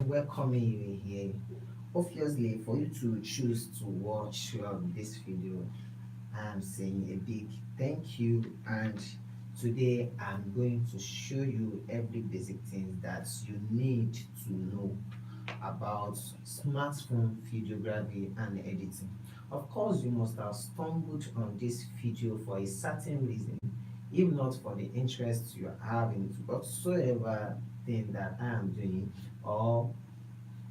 welcoming you here. Obviously, for you to choose to watch this video, I'm saying a big thank you. And today I'm going to show you every basic thing that you need to know about smartphone videography and editing. Of course, you must have stumbled on this video for a certain reason, if not for the interest you have in whatsoever thing that I am doing, or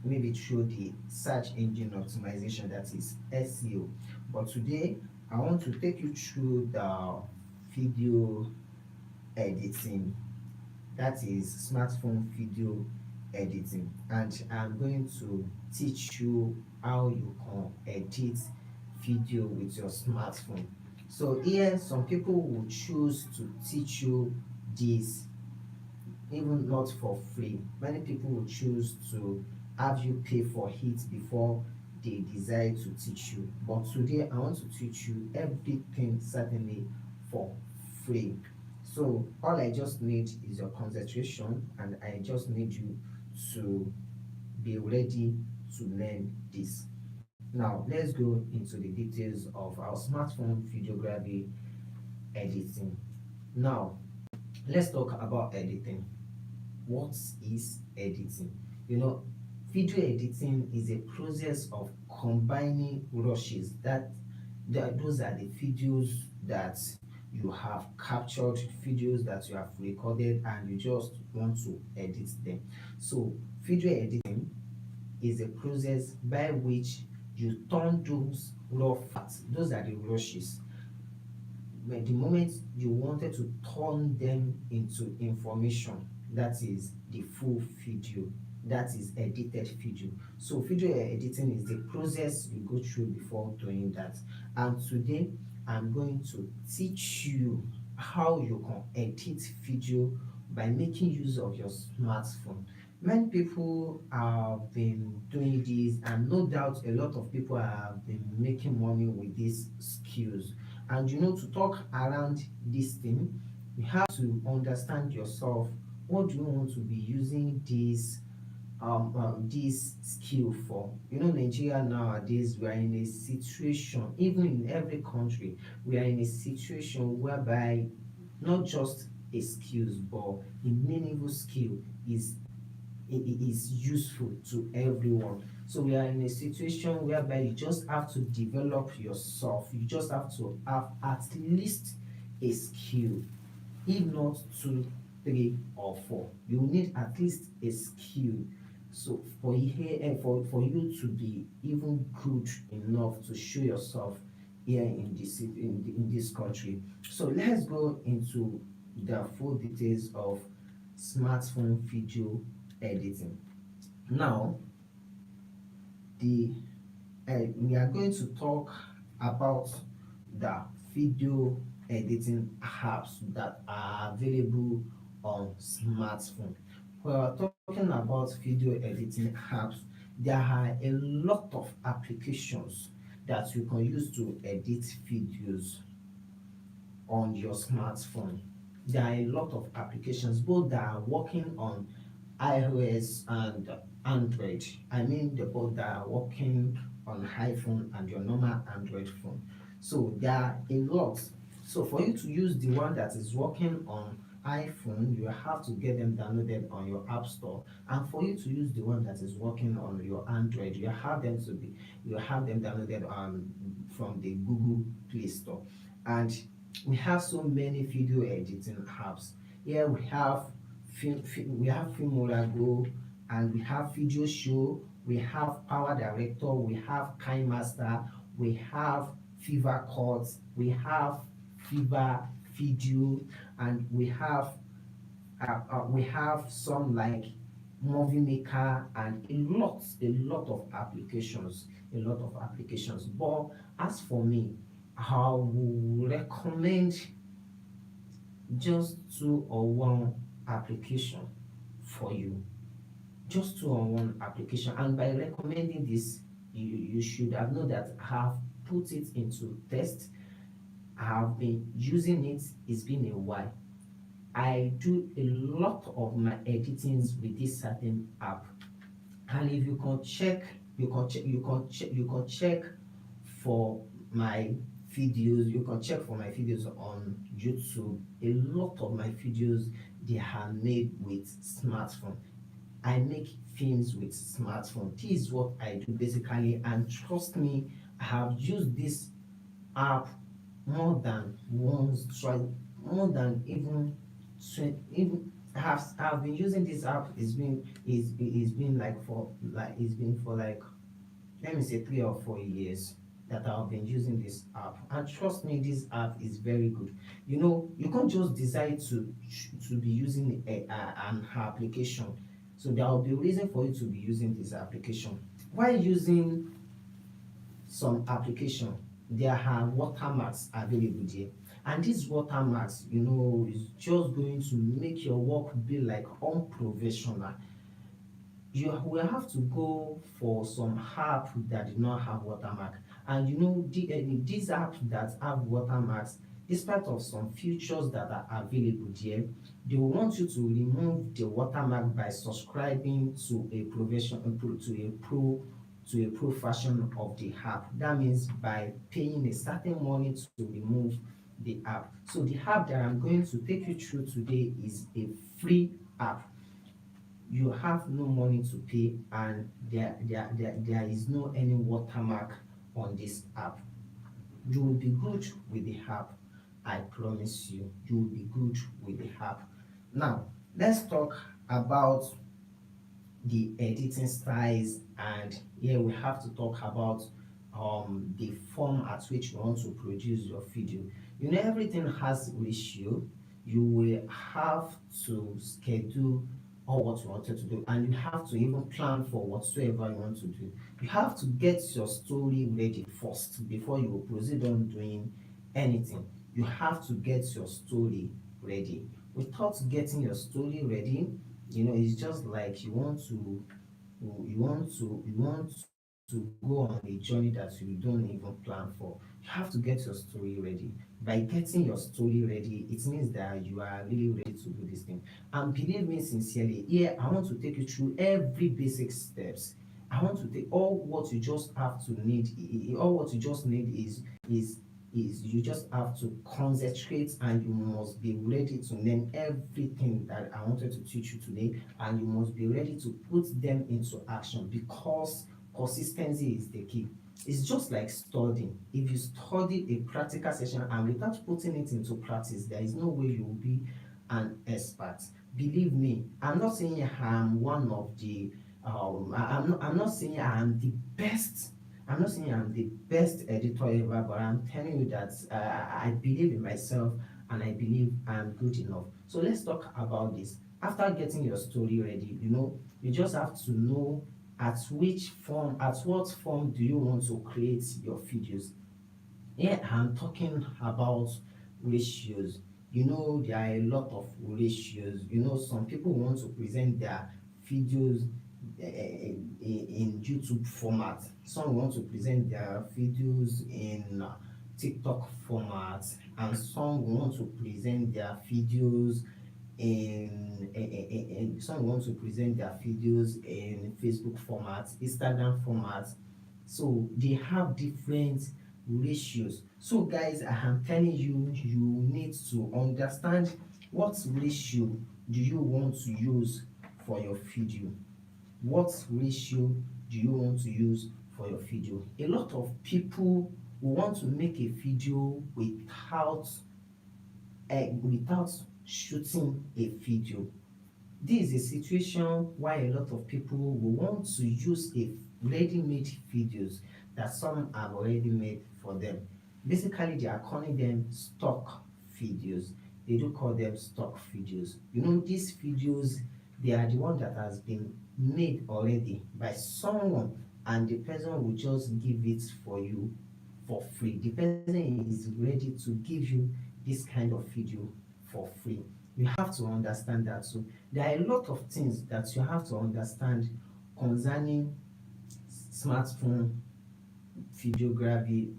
maybe through the search engine optimization, that is SEO. But today I want to take you through the video editing, that is smartphone video editing, and I'm going to teach you how you can edit video with your smartphone. So here some people will choose to teach you this even not for free. Many people will choose to have you pay for it before they decide to teach you. But today I want to teach you everything certainly for free. So all I just need is your concentration, and I just need you to be ready to learn this. Now let's go into the details of our smartphone videography editing. Now let's talk about editing. What is editing? You know, video editing is a process of combining rushes. Those are the videos that you have captured, videos that you have recorded, and you just want to edit them. So video editing is a process by which you turn those raw facts, those are the rushes, when the moment you wanted to turn them into information, that is the full video, that is edited video. So video editing is the process you go through before doing that. And today I'm going to teach you how you can edit video by making use of your smartphone. Many people have been doing this, and no doubt a lot of people have been making money with these skills. And to talk around this thing, you have to understand yourself. What do you want to be using this skill for? Nigeria nowadays, we are in a situation, even in every country, we are in a situation whereby not just a skills but a meaningful skill is useful to everyone. So we are in a situation whereby you just have to develop yourself. You just have to have at least a skill, if not two, three, or four. You need at least a skill. So for you to be even good enough to show yourself here in this country. So let's go into the full details of smartphone video editing. Now, the we are going to talk about the video editing apps that are available on smartphone. We are talking about video editing apps. There are a lot of applications that you can use to edit videos on your smartphone. There are a lot of applications both that are working on iOS and Android. I mean the both that are working on iPhone and your normal Android phone. So there are a lot. So for you to use the one that is working on iPhone, you have to get them downloaded on your app store. And for you to use the one that is working on your Android, you have them downloaded from the Google Play Store. And we have so many video editing apps. Here we have Filmora Go, and we have Video Show, we have Power Director, we have KineMaster, we have Fever Cut, we have Fever Video, and we have some like Movie Maker, and a lot of applications. But as for me, I would recommend just two or one application for you, just two or one application. And by recommending this, you should have known that I have put it into test. I have been using it. It's been a while. I do a lot of my editings with this certain app. And if you can check, you can check for my videos, you can check for my videos on YouTube. A lot of my videos, they are made with smartphone. I make films with smartphone. This is what I do basically, and trust me, I have used this app more than once, try more than even even have been using this app. It's been like for like it's been for like, let me say, 3 or 4 years that I've been using this app. And trust me, this app is very good. You know, you can't just decide to be using an application. So there will be a reason for you to be using this application. While using some application, there are watermarks available there. And these watermarks, you know, is just going to make your work be like unprofessional. You will have to go for some app that did not have watermark. And you know, these apps that have watermarks, despite of some features that are available there, they will want you to remove the watermark by subscribing to a profession to a pro version of the app. That means by paying a certain money to remove the app. So the app that I'm going to take you through today is a free app. You have no money to pay, and there is no any watermark on this app. You will be good with the app. I promise you, you will be good with the app. Now let's talk about the editing styles, and here we have to talk about the form at which you want to produce your video. You know, everything has ratio. You will have to schedule all what you wanted to do, and you have to even plan for whatsoever you want to do. You have to get your story ready first before you will proceed on doing anything. You have to get your story ready. Without getting your story ready, you know, it's just like you want to go on a journey that you don't even plan for. You have to get your story ready. By getting your story ready, it means that you are really ready to do this thing. And believe me sincerely, here I want to take you through every basic steps. I want to take all what you just have to need. All what you just need is you just have to concentrate, and you must be ready to learn everything that I wanted to teach you today, and you must be ready to put them into action, because consistency is the key. It's just like studying. If you study a practical session and without putting it into practice, there is no way you will be an expert. Believe me, I'm not saying I'm one of the I'm not saying I'm the best. I'm not saying I'm the best editor ever, but I'm telling you that I believe in myself, and I believe I'm good enough. So let's talk about this. After getting your story ready, you know, you just have to know at what form do you want to create your videos. Here I'm talking about ratios. You know, there are a lot of ratios. You know, some people want to present their videos in YouTube format. Some want to present their videos in TikTok format, and some want to present their videos in some want to present their videos in Facebook format, Instagram format. So they have different ratios. So guys, I am telling you, you need to understand what ratio do you want to use for your video. What ratio do you want to use for your video? A lot of people want to make a video without shooting a video. This is a situation why a lot of people will want to use a ready-made videos that some have already made for them. Basically, they are calling them stock videos. They do call them stock videos. You know, these videos, they are the one that has been made already by someone, and the person will just give it for you for free. The person is ready to give you this kind of video for free. You have to understand that. So there are a lot of things that you have to understand concerning smartphone videography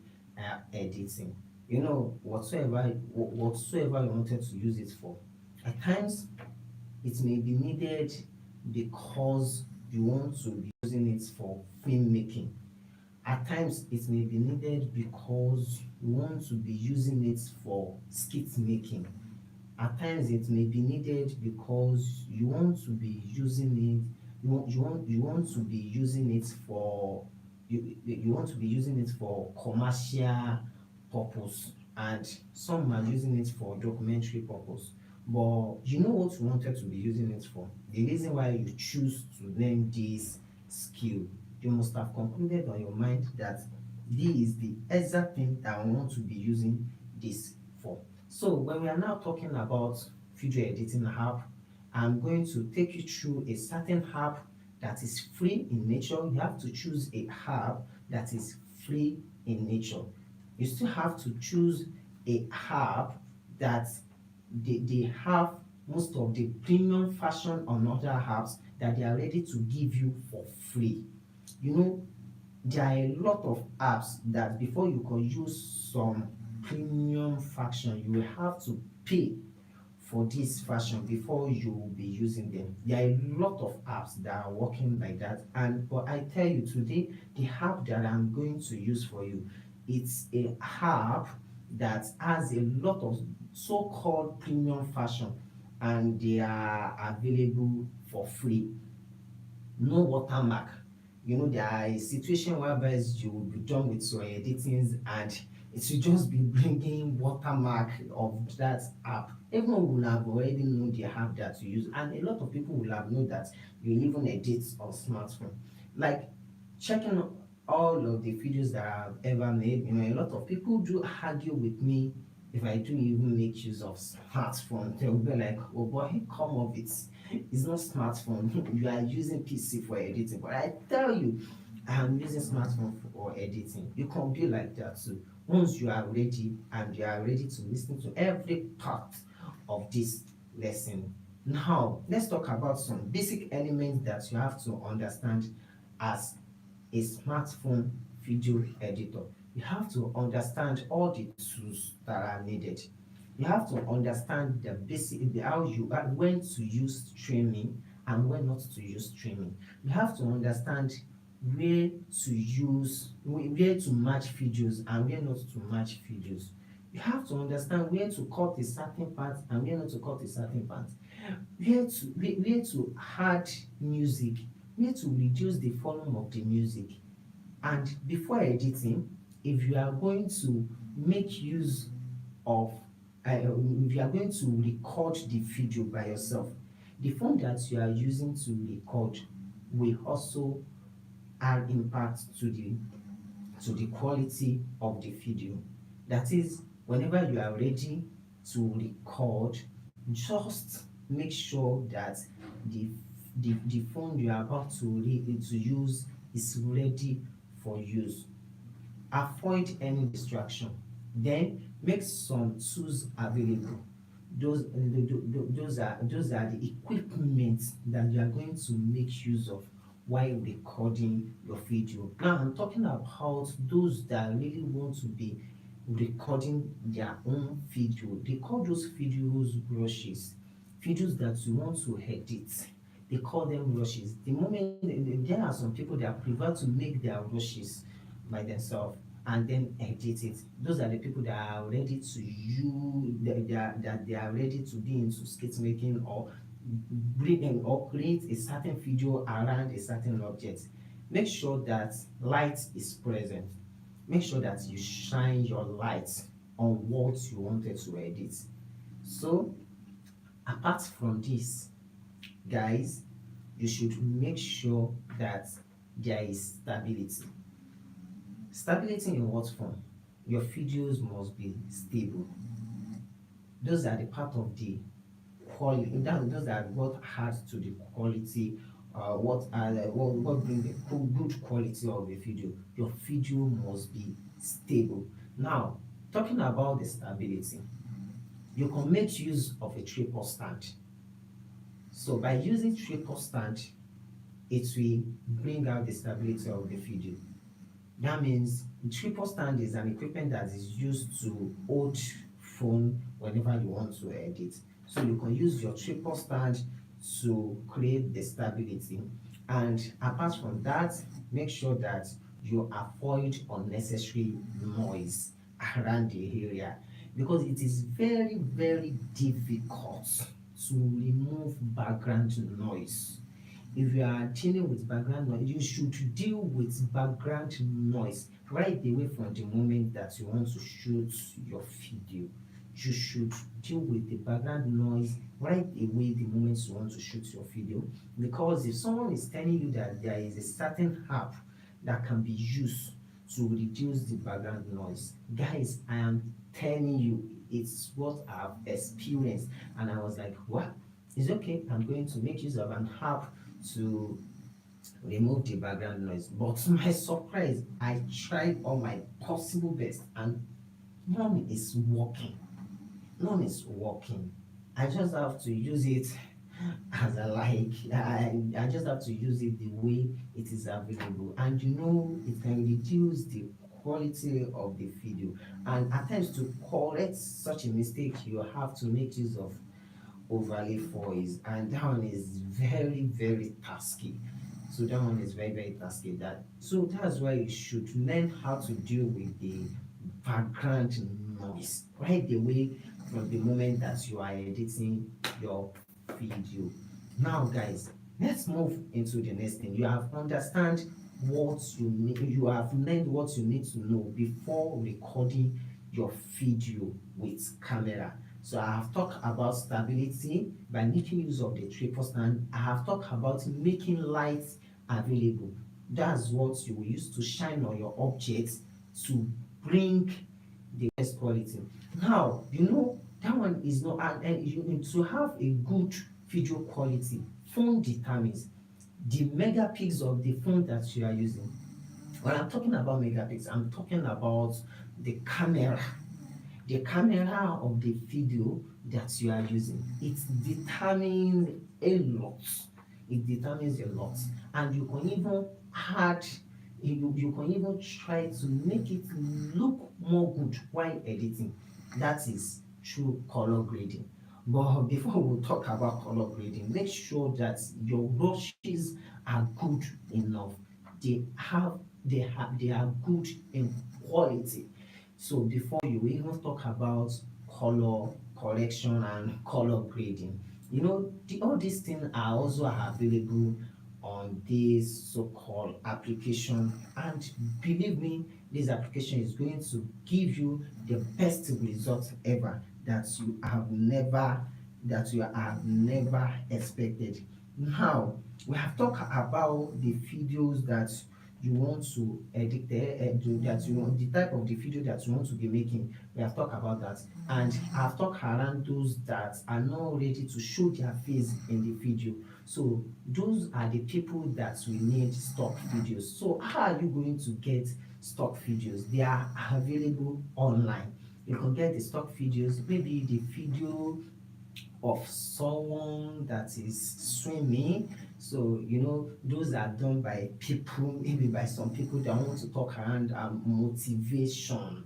editing. You know, whatsoever you wanted to use it for. At times, it may be needed because you want to be using it for filmmaking. At times it may be needed because you want to be using it for skit making. At times it may be needed because you want to be using it, you want to be using it for you want to be using it for commercial purpose, and some are using it for documentary purpose. But you know what you wanted to be using it for. The reason why you choose to learn this skill, you must have concluded on your mind that this is the exact thing that I want to be using this for. So when we are now talking about video editing app, I'm going to take you through a certain app that is free in nature. You have to choose a app that is free in nature. You still have to choose a app that they have most of the premium fashion on other apps that they are ready to give you for free. You know, there are a lot of apps that before you can use some premium fashion, you will have to pay for this fashion before you will be using them. There are a lot of apps that are working like that. And but I tell you today, the app that I'm going to use for you, it's a app that has a lot of so-called premium fashion, and they are available for free. No watermark. You know, there are a situation whereby you will be done with your editings and it will just be bringing watermark of that app. Everyone will have already know the app that you use, and a lot of people will have known that you even edit on smartphone. Like checking all of the videos that I've ever made, you know, a lot of people do argue with me if I do even make use of smartphone. They'll be like, oh boy, come off it. It's not smartphone. You are using PC for editing. But I tell you, I'm using smartphone for editing. You can be like that too. Once you are ready and you are ready to listen to every part of this lesson. Now, let's talk about some basic elements that you have to understand as a smartphone video editor. You have to understand all the tools that are needed. You have to understand the basic, how you when to use streaming and when not to use streaming. You have to understand where to use, where to match videos and where not to match videos. You have to understand where to cut a certain part and where not to cut a certain part. Where to add music, where to reduce the volume of the music. And before editing, if you are going to make use of if you are going to record the video by yourself, the phone that you are using to record will also add impact to the quality of the video. That is, whenever you are ready to record, just make sure that the the phone you are about to use is ready for use. Avoid any distraction. Then make some tools available. Those are the equipment that you are going to make use of while recording your video. Now I'm talking about those that really want to be recording their own video. They call those videos rushes. Videos that you want to edit, they call them rushes. The moment there are some people that prefer to make their rushes by themselves and then edit it. Those are the people that are ready to use that they are ready to be into skit making or bring or create a certain video around a certain object. Make sure that light is present. Make sure that you shine your light on what you wanted to edit. So apart from this, guys, you should make sure that there is stability. Stability in what form? Your videos must be stable. Those are the part of the quality. Those are what adds to the quality. What bring the good quality of the video? Your video must be stable. Now, talking about the stability, you can make use of a tripod stand. So by using tripod stand, it will bring out the stability of the video. That means the tripod stand is an equipment that is used to hold phone whenever you want to edit. So you can use your tripod stand to create the stability. And apart from that, make sure that you avoid unnecessary noise around the area, because it is very, very difficult to remove background noise. If you are dealing with background noise, you should deal with background noise right away from the moment that you want to shoot your video. You should deal with the background noise right away the moment you want to shoot your video, because if someone is telling you that there is a certain app that can be used to reduce the background noise, guys, I am telling you, it's what I've experienced. And I was like, what? It's okay, I'm going to make use of an app to remove the background noise. But to my surprise, I tried all my possible best and none is working. None is working. I just have to use it as I like. I just have to use it the way it is available. And you know, it can reduce the quality of the video. And at times, to correct such a mistake, you have to make use of overlay voice, and that one is very, very tasky. So that one is very, very tasky. That's why you should learn how to deal with the background noise right away from the moment that you are editing your video. Now guys, let's move into the next thing. You have understand what you need, you have learned what you need to know before recording your video with camera. So I have talked about stability by making use of the tripod stand. I have talked about making lights available. That's what you will use to shine on your objects to bring the best quality. Now, you know, that one is not, and you need to have a good video quality. Phone determines the megapixels of the phone that you are using. When I'm talking about megapixels, I'm talking about the camera. The camera of the video that you are using. It determines a lot. It determines a lot. And you can even add, you can even try to make it look more good while editing. That is through color grading. But before we talk about color grading, make sure that your brushes are good enough. They are good in quality. So before you even talk about color correction and color grading, you know, all these things are also available on this so-called application. And believe me, this application is going to give you the best result ever that you have never expected. Now, we have talked about the videos that you want to edit that you want, the type of the video that you want to be making. We have talked about that, and I've talked around those that are not ready to show their face in the video. So those are the people that we need stock videos. So how are you going to get stock videos? They are available online. You can get the stock videos, maybe the video of someone that is swimming. So you know, those are done by people, maybe by some people that want to talk around motivation.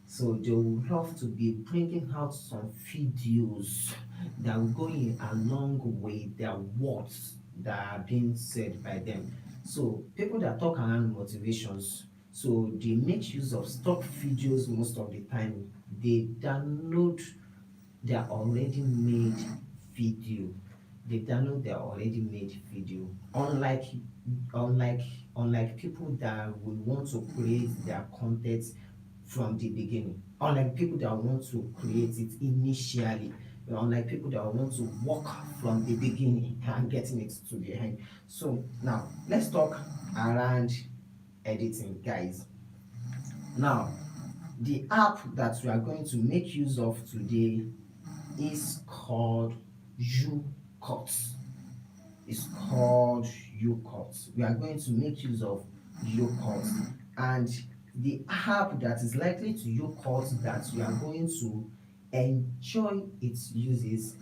So they would love to be bringing out some videos that will go in along with their words that are being said by them. So people that talk around motivations, so they make use of stock videos most of the time. They download their already made video. They download their already made video. Unlike unlike people that will want to create their content from the beginning, unlike people that want to create it initially, unlike people that want to work from the beginning and getting it to the end. So now let's talk around editing, guys. Now, the app that we are going to make use of today is called ucut. It's called ucut. We are going to make use of ucut, and the app that is likely to ucut that we are going to enjoy its uses,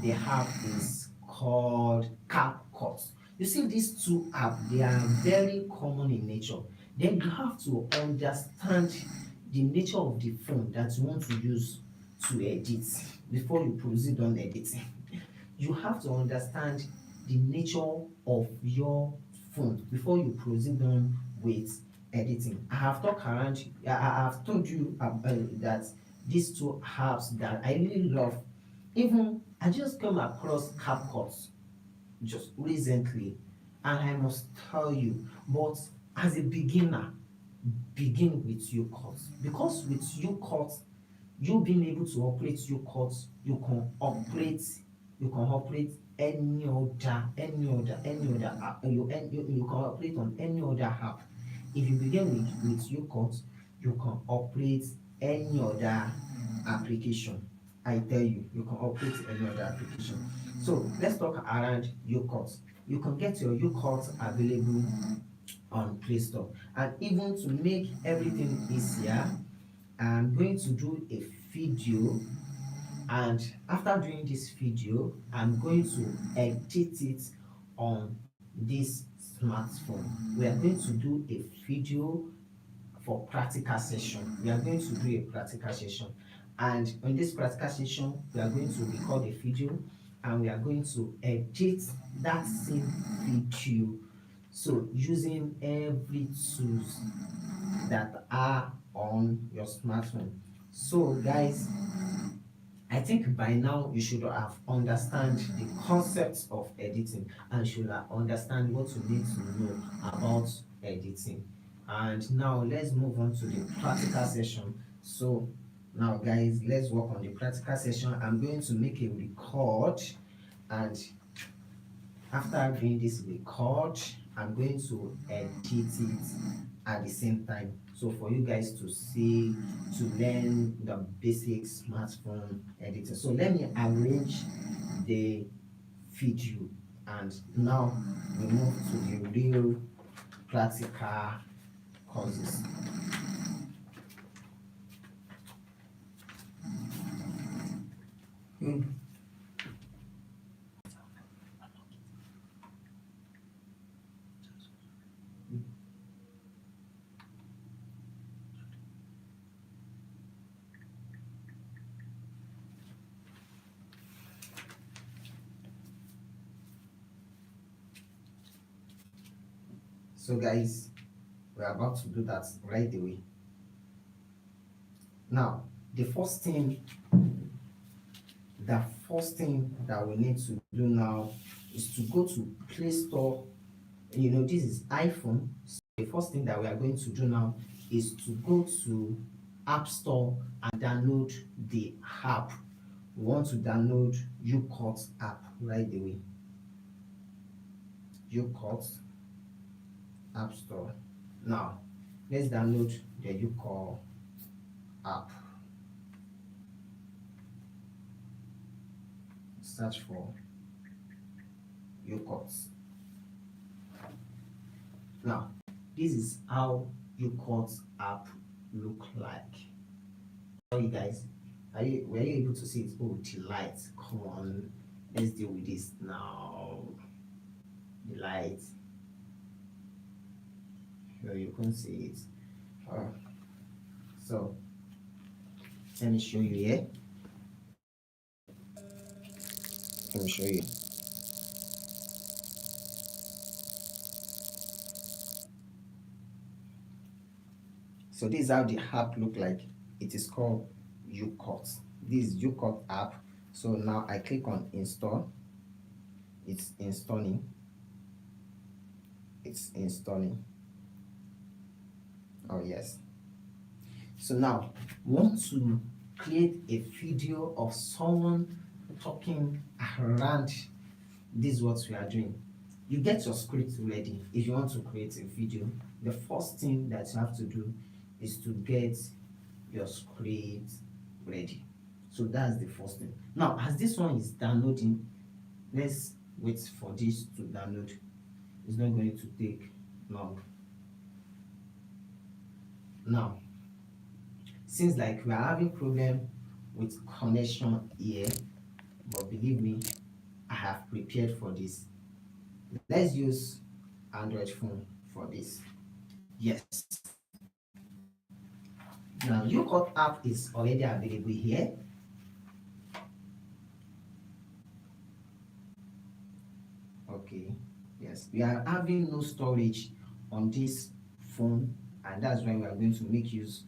the app is called CapCut. You see, these two apps, they are very common in nature. Then you have to understand the nature of the phone that you want to use to edit before you proceed on editing. You have to understand the nature of your phone before you proceed on with editing. I have talked around, I have told you that these two apps that I really love. Even I just came across CapCut just recently, and I must tell you, but as a beginner, begin with UCut, because with UCut, you being able to operate UCut, you can operate any other app. You can operate on any other app. If you begin with UCut, you can operate any other application. I tell you, you can operate any other application. So let's talk around UCut. You can get your UCut available on Play Store. And even to make everything easier, I'm going to do a video, and after doing this video, I'm going to edit it on this smartphone. We are going to do a video for practical session. We are going to do a practical session, and in this practical session we are going to record a video, and we are going to edit that same video, so using every tools that are on your smartphone. So guys, I think by now you should have understand the concepts of editing, and should have understand what you need to know about editing. And now let's move on to the practical session. So now guys, let's work on the practical session. I'm going to make a record, and after doing this record, I'm going to edit it at the same time. So for you guys to see, to learn the basic smartphone editing. So let me arrange the video, and now we move to the real practical courses. So guys, we're about to do that right away. Now, the first thing that we need to do now is to go to Play Store. This is iPhone. So the first thing that we are going to do now is to go to App Store and download the app. We want to download UCut app right away. UCut App Store. Now, let's download the UCut app. Search for UCut. Now, this is how UCut app look like. You guys, were you able to see it? Oh, the light! Come on, let's deal with this now. The light. Here you can see it. So let me show you here. Let me show you. So this is how the app look like. It is called UCut. This is UCut app. So now I click on install. It's installing. It's installing. Oh yes. So now we want to create a video of someone talking around. This is what we are doing. You get your script ready. If you want to create a video, the first thing that you have to do is to get your script ready. So that's the first thing. Now, as this one is downloading, let's wait for this to download. It's not going to take long. Now, seems like we are having problem with connection here, but believe me, I have prepared for this. Let's use Android phone for this. Yes. Now, UCut app is already available here. Okay, yes. we are having no storage on this phone, and that's why we are going to make use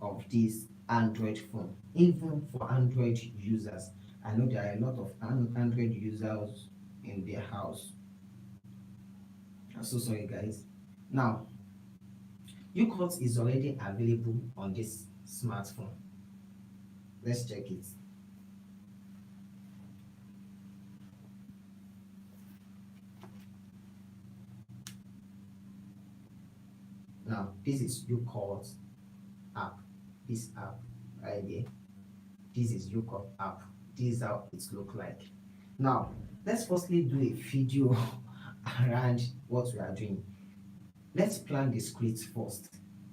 of this Android phone. Even for Android users, I know there are a lot of Android users in their house. I'm so sorry, guys. Now, UCOT is already available on this smartphone. Let's check it. Now, this is UCOT app. This app right here. This is UCOT app. This is how it looks like. Now, let's firstly do a video around what we are doing. Let's plan the script first.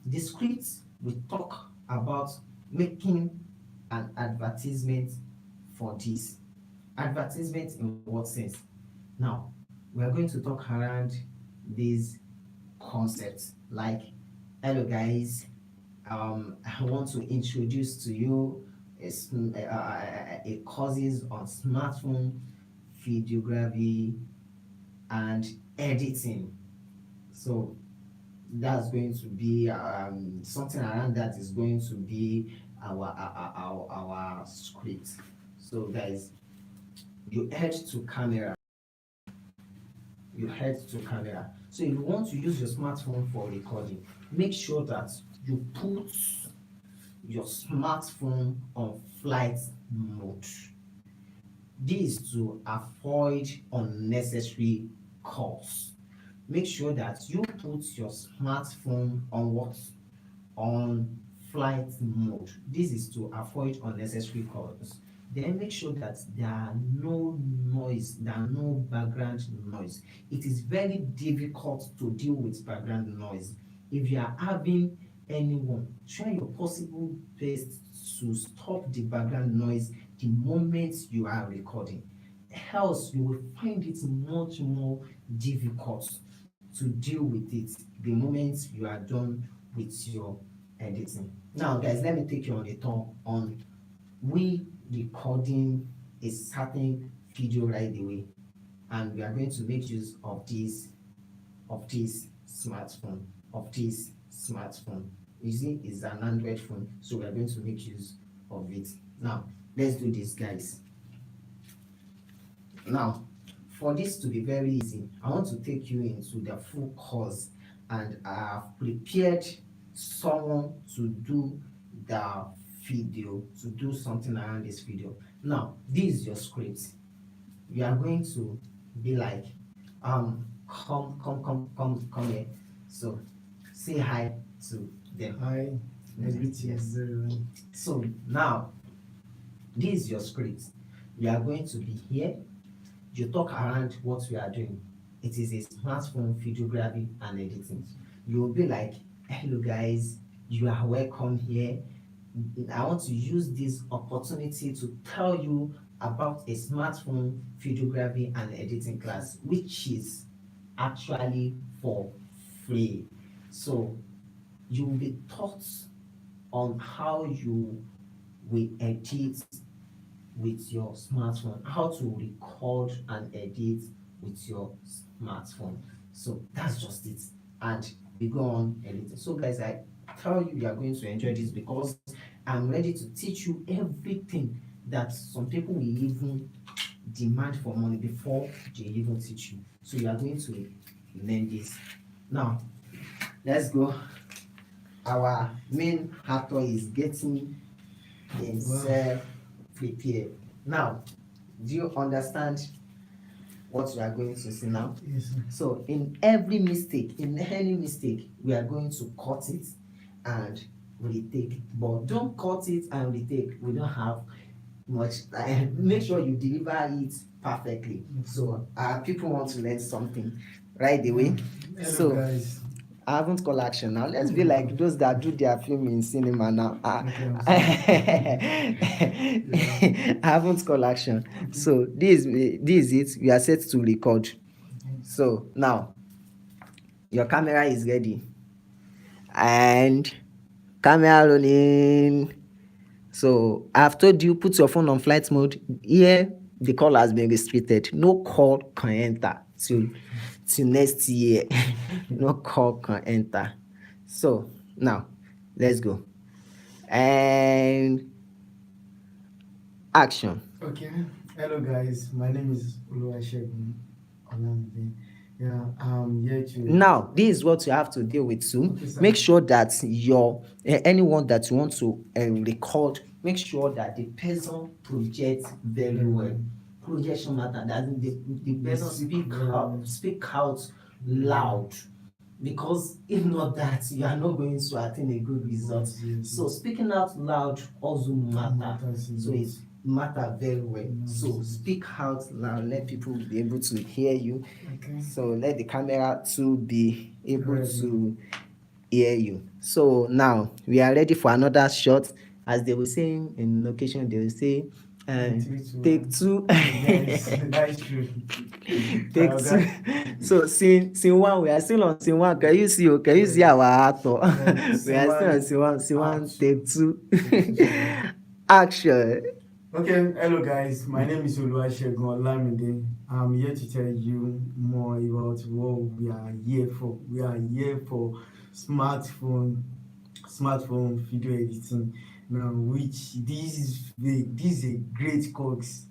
The script will talk about making an advertisement for this. Advertisement in what sense? Now, we are going to talk around these concepts like, hello guys, I want to introduce to you a courses on smartphone videography and editing. So that's going to be something around that is going to be our script. So guys, you head to camera. So if you want to use your smartphone for recording, make sure that you put your smartphone on flight mode. This to avoid unnecessary calls. Make sure that you put your smartphone on what? On flight mode. This is to avoid unnecessary calls. Then make sure that there are no noise, there are no background noise. It is very difficult to deal with background noise. If you are having anyone, try your possible best to stop the background noise the moment you are recording. Else you will find it much more difficult to deal with it the moment you are done with your editing. Now guys, let me take you on a tour on we recording a certain video right away, and we are going to make use of this smartphone. You see, it's an Android phone, so we are going to make use of it. Now let's do this, guys. Now, for this to be very easy, I want to take you into the full course, and I have prepared someone to do the video, to do something around this video. Now, this is your script. You are going to be like, come here. So, say hi to them. Hi, Yes. So now, this is your script. We are going to be here. You talk around what we are doing. It is a smartphone videography and editing. You will be like, hello guys, you are welcome here. I want to use this opportunity to tell you about a smartphone videography and editing class, which is actually for free. So you will be taught on how you will edit with your smartphone, how to record and edit with your smartphone. So that's just it, and we go on editing. So guys, I tell you, you are going to enjoy this because I'm ready to teach you everything that some people will even demand for money before they even teach you. So you are going to learn this. Now let's go. Our main actor is getting himself prepared. Now, do you understand what we are going to see now? yes, sir. So in every mistake, in any mistake, we are going to cut it and retake. But don't cut it and retake. We don't have much time. Make sure you deliver it perfectly. So people want to learn something right away. Hello, So guys. I haven't called action now. Let's be like those that do their film in cinema now. Okay, I haven't called action. So this is it. We are set to record. So now your camera is ready. And camera rolling. So I've told you, put your phone on flight mode. Here the call has been restricted. No call can enter. till next year. No call can enter. So now let's go. And action. Okay. Hello guys, my name is Oluwasegun Olamide. Yeah, I'm here to. Now, this is what you have to deal with too. Okay, sir. Make sure that your anyone that you want to record, make sure that the person projects very well. Projection matter. That the person speak out loud, because if not that, you are not going to attain a good result. Yes. So speaking out loud also matter. Matters a So lot. it's matter very well. So speak out loud. Let people be able to hear you. Okay. So let the camera to be able Ready. to hear you. So now we are ready for another shot. As they were saying in location, they will say, take two. Yes, that's true. Take two. So scene one, we are still on scene one. Can you see? Can you see our actor? We are still on scene one. Take two. Action. Okay, hello guys. My name is Oluwasegun Olamide. I'm here to tell you more about what we are here for. We are here for smartphone video editing. Now, which this is a great course.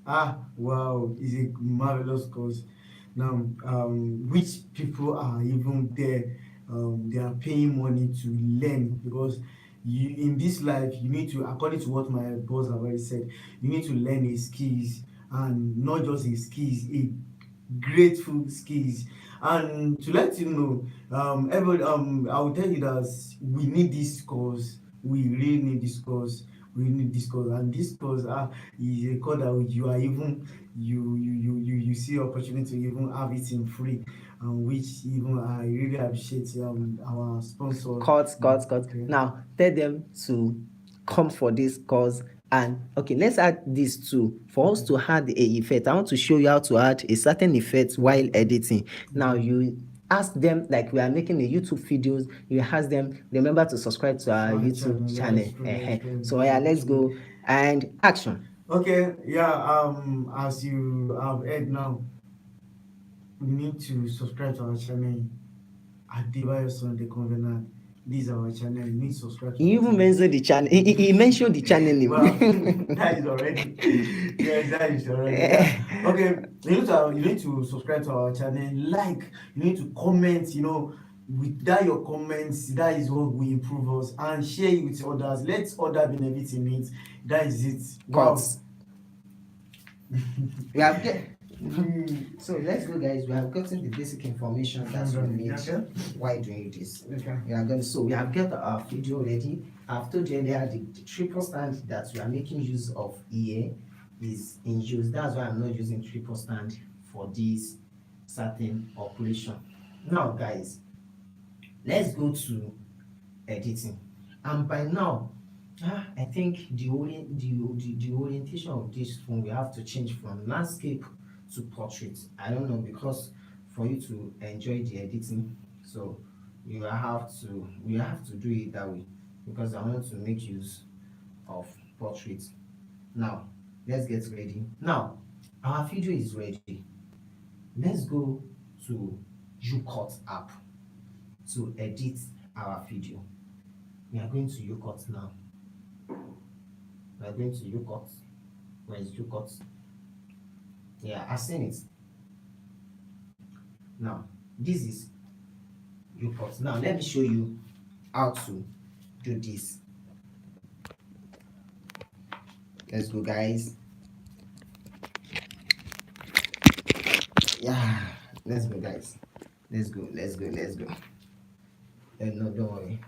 Wow, it's a marvelous course. Now, which people are even there, they are paying money to learn, because you in this life you need to, according to what my boss have already said, you need to learn a skills, and not just a skills, a grateful skills. And to let you know, I will tell you that we need this course. We really need this course. We need this course, and this course is a course that you are even you see opportunity to even have it in free, which even I really appreciate our sponsor. Cut. Okay. Now tell them to come for this course. And okay, let's add this too. For us to add a effect, I want to show you how to add a certain effect while editing. Now you ask them, like we are making a YouTube videos, you ask them, remember to subscribe to our YouTube channel. So yeah, let's go and action. Okay, yeah, as you have heard now, you need to subscribe to our channel at Adebayo Sunday Covenant. This is our channel. You need to subscribe to He our even channel. mentioned the channel. He mentioned the channel name. Well, that is already. Yes, that is already. Yeah. Okay, you need to subscribe to our channel. Like, you need to comment. You know, with that your comments, that is what will improve us, and share it with others. Let others benefit in it. That is it. Wow. Cuts. We have so let's go, guys. We have gotten the basic information that we need while doing this. Okay. We have got our video ready. I've told you earlier the triple stand that we are making use of here is in use. That's why I'm not using triple stand for this certain operation. Now, guys, let's go to editing. And by now, I think the orientation of this phone, we have to change from landscape to portrait. I don't know, because for you to enjoy the editing, so we have to do it that way, because I want to make use of portrait. Now let's get ready. Now our video is ready. Let's go to YouCut app to edit our video. We are going to YouCut now. We are going to YouCut. Where is YouCut? Yeah, I've seen it. Now this is YouCut. Now let me show you how to do this. Let's go, guys. Yeah, let's go, guys. Let's go. No, don't worry.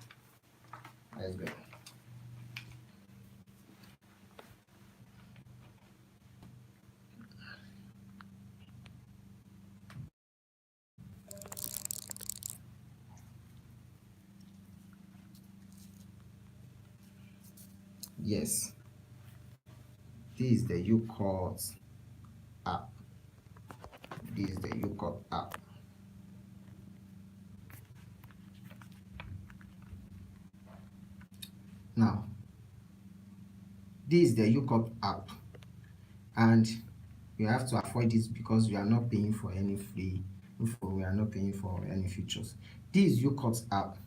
Let's go. Yes, this is the YouCut app. This is the YouCut app. Now this is the YouCut app, and you have to avoid this because you are not paying for any free we are not paying for any features. This is YouCut app.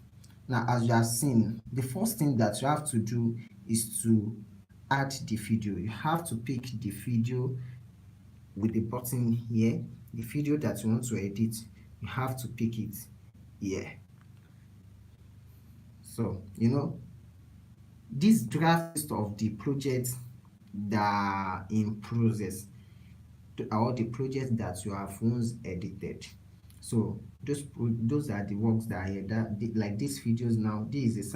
Now, as you have seen, the first thing that you have to do is to add the video. You have to pick the video with the button here. The video that you want to edit, you have to pick it here. So, this draft list of the projects that are in process, or the projects that you have once edited. So those are the works that are here. Like these videos now, this is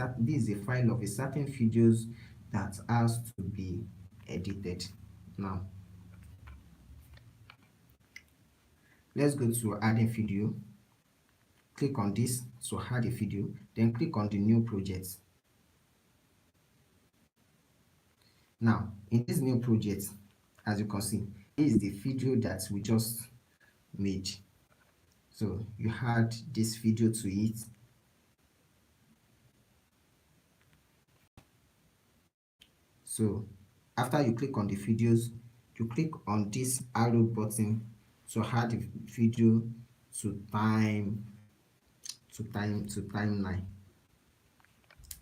a file of a certain videos that has to be edited. Now let's go to adding video. Click on this to add a video, then click on the new project. Now in this new project, as you can see, this is the video that we just made. So you add this video to it. So after you click on the videos, you click on this arrow button to add the video to timeline.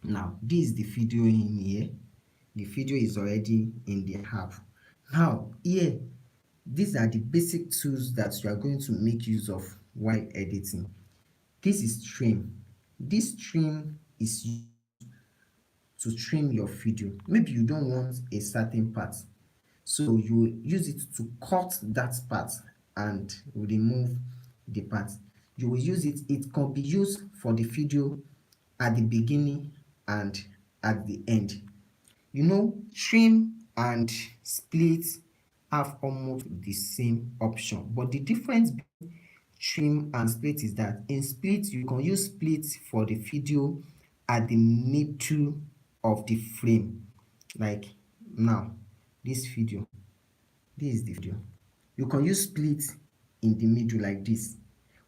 Now this is the video in here. The video is already in the app. Now here, these are the basic tools that you are going to make use of while editing. This is trim. This trim is used to trim your video. Maybe you don't want a certain part, so you use it to cut that part and remove the part. You will use it. It can be used for the video at the beginning and at the end. Trim and split have almost the same option, but the difference between trim and split is that in split you can use split for the video at the middle of the frame. Like now, this is the video. You can use split in the middle like this,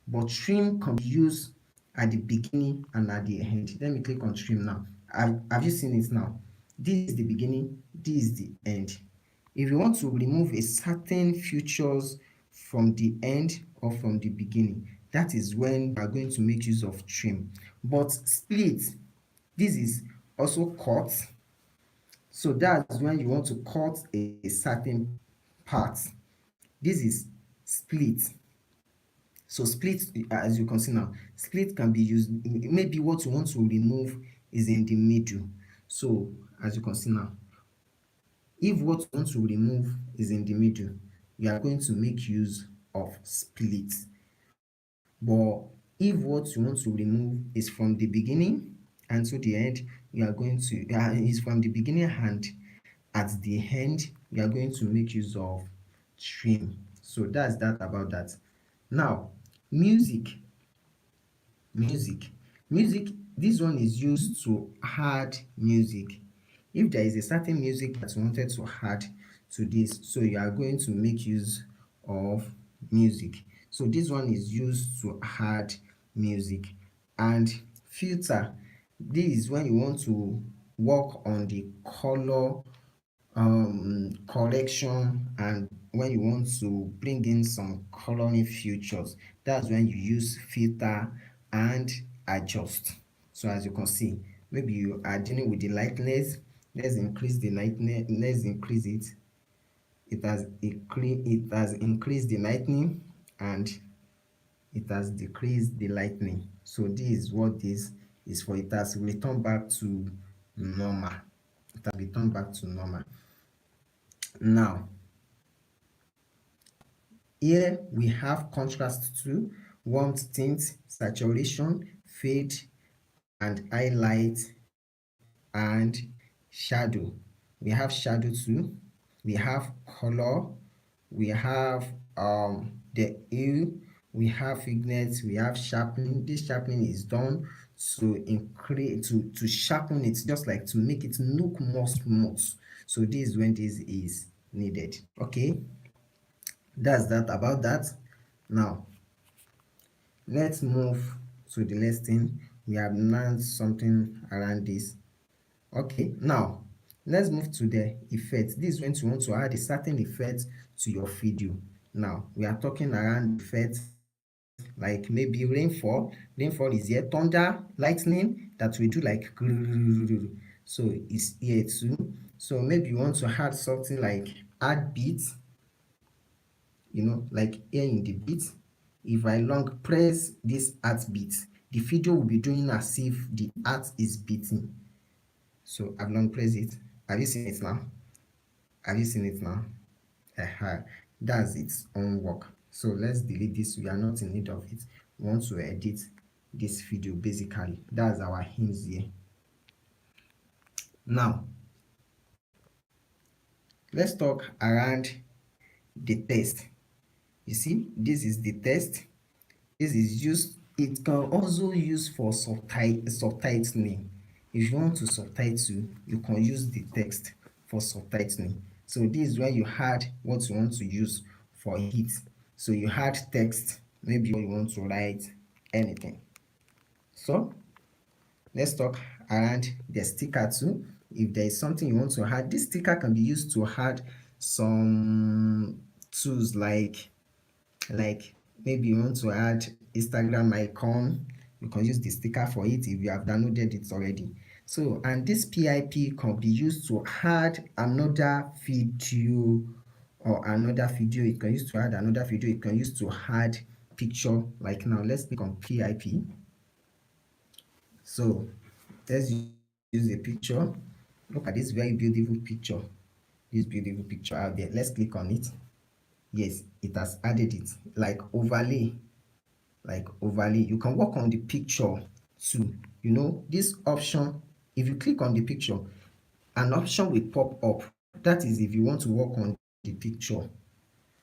but trim can be used at the beginning and at the end. Let me click on trim now. Have you seen it now? This is the beginning, this is the end. If you want to remove a certain features from the end or from the beginning, that is when you are going to make use of trim. But split, this is also cut. So that's when you want to cut a certain part. This is split. So split, as you can see now, split can be used. Maybe what you want to remove is in the middle. So as you can see now, if what you want to remove is in the middle, you are going to make use of split. But if what you want to remove is from the beginning and to the end, you are going to is from the beginning and at the end, you are going to make use of trim. So that's that about that. Now music, this one is used to add music. If there is a certain music that you wanted to add to this, so you are going to make use of music. So this one is used to add music. And filter, this is when you want to work on the color correction, and when you want to bring in some coloring features, that's when you use filter and adjust. So as you can see, maybe you are dealing with the lightness. Let's increase the lightness. Let's increase it. It has increased the lightning and it has decreased the lightning. So this is what this is for. It has returned back to normal. Now here we have contrast too, warmth, tint, saturation, fade and highlight and shadow. We have shadow too, we have color, we have the hue, we have vignette, we have sharpening. This sharpening is done to increase to sharpen it, just like to make it look more smooth. So this is when this is needed. Okay, that's that about that. Now let's move to the next thing. We have learned something around this. Okay, now let's move to the effect. This is when you want to add a certain effect to your video. Now we are talking around effect like maybe rainfall is here, thunder, lightning that we do like so it's here too. So maybe you want to add something like add beat, like here in the beat. If I long press this heart beat, the video will be doing as if the heart is beating. So I've long pressed it. Have you seen it now? Have you seen it now? That's its own work. So let's delete this. We are not in need of it. We want to edit this video basically. That's our hints here. Now let's talk around the text. You see, this is the text. This is used, it can also use for subtitling. If you want to subtitle, you can use the text for subtitling. So this is where you add what you want to use for it. So you add text, maybe you want to write anything. So let's talk around the sticker too. If there is something you want to add, this sticker can be used to add some tools like maybe you want to add Instagram icon, you can use the sticker for it if you have downloaded it already. So, and this PIP can be used to add another video or another video. It can use to add another video. It can use to add picture. Like now, let's click on PIP. So let's use a picture. Look at this very beautiful picture. This beautiful picture out there. Let's click on it. Yes, it has added it like overlay. You can work on the picture too. This option, if you click on the picture, an option will pop up. That is if you want to work on the picture.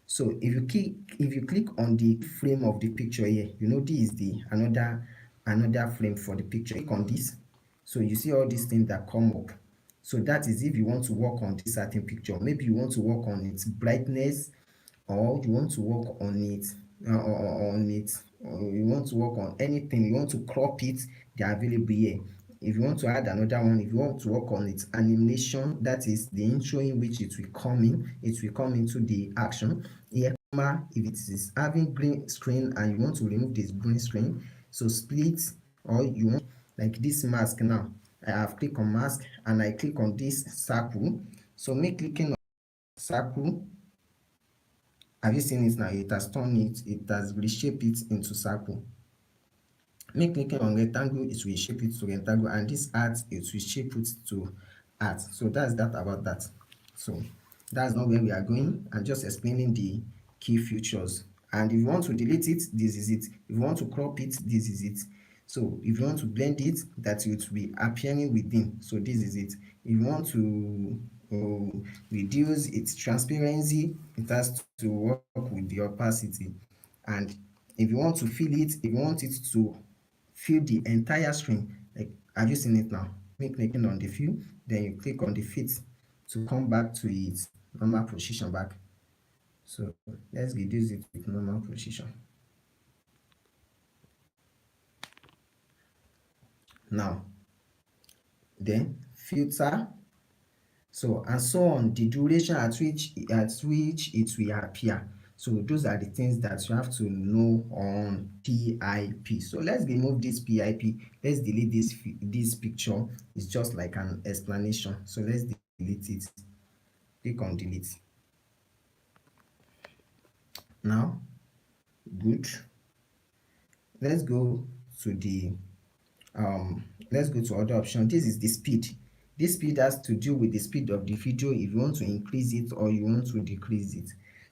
So if you click on the frame of the picture here, this is the another frame for the picture. Click on this, so you see all these things that come up. So that is if you want to work on this certain picture. Maybe you want to work on its brightness, or you want to work on it, or you want to work on anything, you want to crop it, they are available here. If you want to add another one, if you want to work on its animation, that is the intro in which it will come into the action here. If it is having green screen and you want to remove this green screen, so split, or you want like this mask. Now I have clicked on mask and I click on this circle. So me clicking on circle, have you seen it now? It has turned it has reshaped it into circle. Me clicking on rectangle, it will shape it to rectangle, and this art, it will shape it to art. So that's that about that. So that's not where we are going. I'm just explaining the key features. And if you want to delete it, this is it. If you want to crop it, this is it. So if you want to blend it, that it will be appearing within. So this is it. If you want to reduce its transparency, it has to work with the opacity. And if you want to fill it, if you want it to fill the entire screen, like have you seen it now? Me clicking on the fill, then you click on the fit to come back to its normal position back. So let's reduce it with normal position. Now then filter, so and so on, the duration at which it will appear. So those are the things that you have to know on PIP. So let's remove this PIP. Let's delete this picture. It's just like an explanation. So let's delete it. Click on delete. Now, good. Let's go to the other option. This is the speed. This speed has to do with the speed of the video, if you want to increase it or you want to decrease it.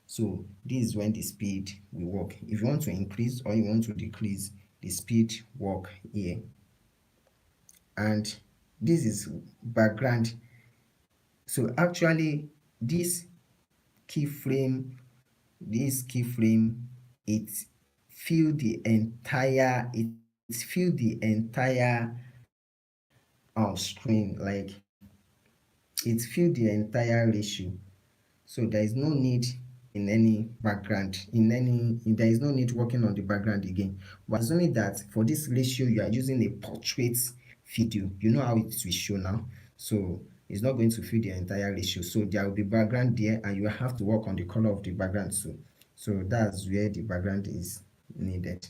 So this is when the speed will work. If you want to increase or you want to decrease, the speed work here. And this is background. So actually this keyframe, it fill the entire screen, like it fill the entire ratio. So there is no need in any background, there is no need working on the background again. But it's only that for this ratio you are using a portrait video, you know how it will show now. So it's not going to fill the entire ratio. So there will be background there, and you have to work on the color of the background too. So that's where the background is needed.